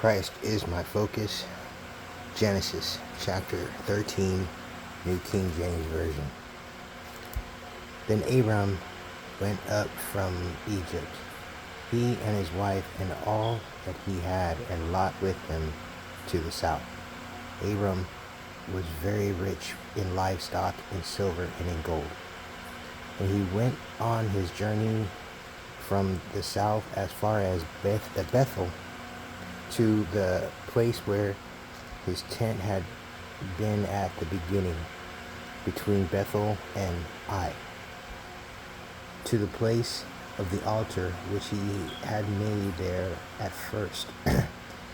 Christ is my focus. Genesis chapter 13, New King James Version. Then Abram went up from Egypt, he and his wife and all that he had, and Lot with him, to the south. Abram was very rich in livestock, in silver, and in gold. And he went on his journey from the south as far as Bethel, to the place where his tent had been at the beginning, between Bethel and Ai, to the place of the altar which he had made there at first.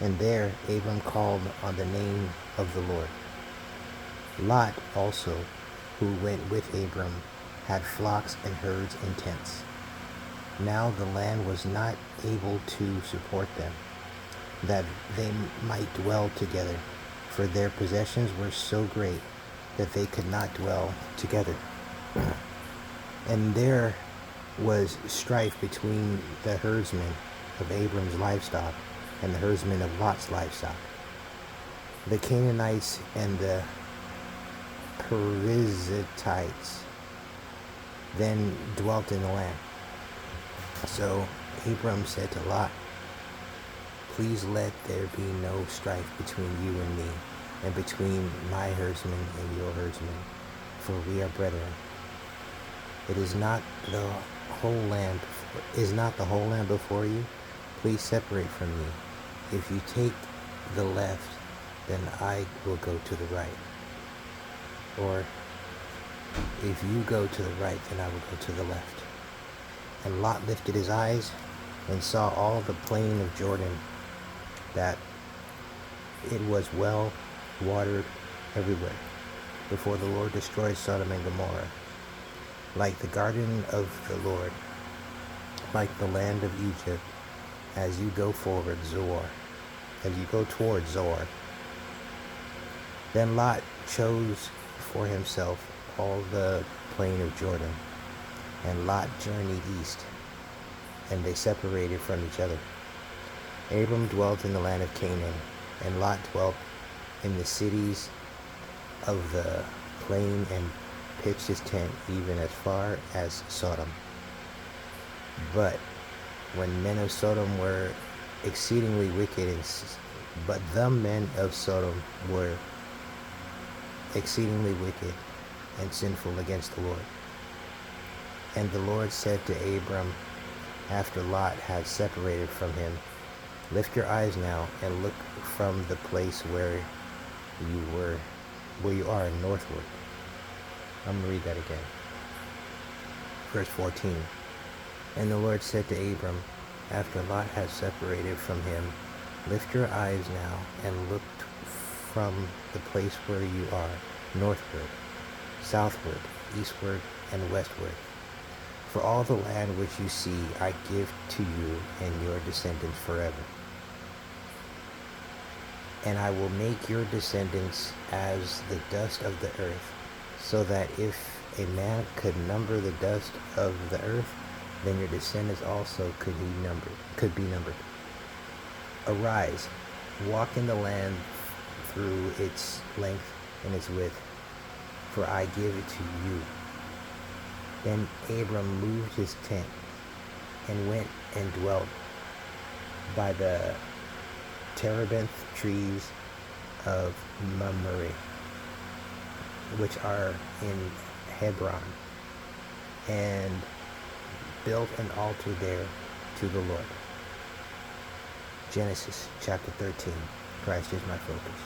And there Abram called on the name of the Lord. Lot also, who went with Abram, had flocks and herds and tents. Now the land was not able to support them, that they might dwell together, for their possessions were so great that they could not dwell together. And there was strife between the herdsmen of Abram's livestock and the herdsmen of Lot's livestock. The Canaanites and the Perizzites then dwelt in the land. So Abram said to Lot, "Please let there be no strife between you and me, and between my herdsmen and your herdsmen, for we are brethren. It is not the whole land before you? Please separate from me. If you take the left, then I will go to the right. Or if you go to the right, then I will go to the left." And Lot lifted his eyes and saw all the plain of Jordan, that it was well watered everywhere, before the Lord destroyed Sodom and Gomorrah, like the garden of the Lord, like the land of Egypt, as you go toward Zoar. Then Lot chose for himself all the plain of Jordan, and Lot journeyed east, and they separated from each other. Abram dwelt in the land of Canaan, and Lot dwelt in the cities of the plain, and pitched his tent even as far as Sodom. But when men of Sodom were exceedingly wicked, but the men of Sodom were exceedingly wicked and sinful against the Lord. And the Lord said to Abram, after Lot had separated from him, "Lift your eyes now and look from the place where you are northward." I'm going to read that again. Verse 14. And the Lord said to Abram, after Lot had separated from him, "Lift your eyes now and look from the place where you are northward, southward, eastward, and westward. For all the land which you see I give to you and your descendants forever. And I will make your descendants as the dust of the earth, so that if a man could number the dust of the earth, then your descendants also could be numbered. Arise, walk in the land through its length and its width, for I give it to you." Then Abram moved his tent and went and dwelt by the terebinth trees of Mamre, which are in Hebron, and built an altar there to the Lord. Genesis chapter 13. Christ is my focus.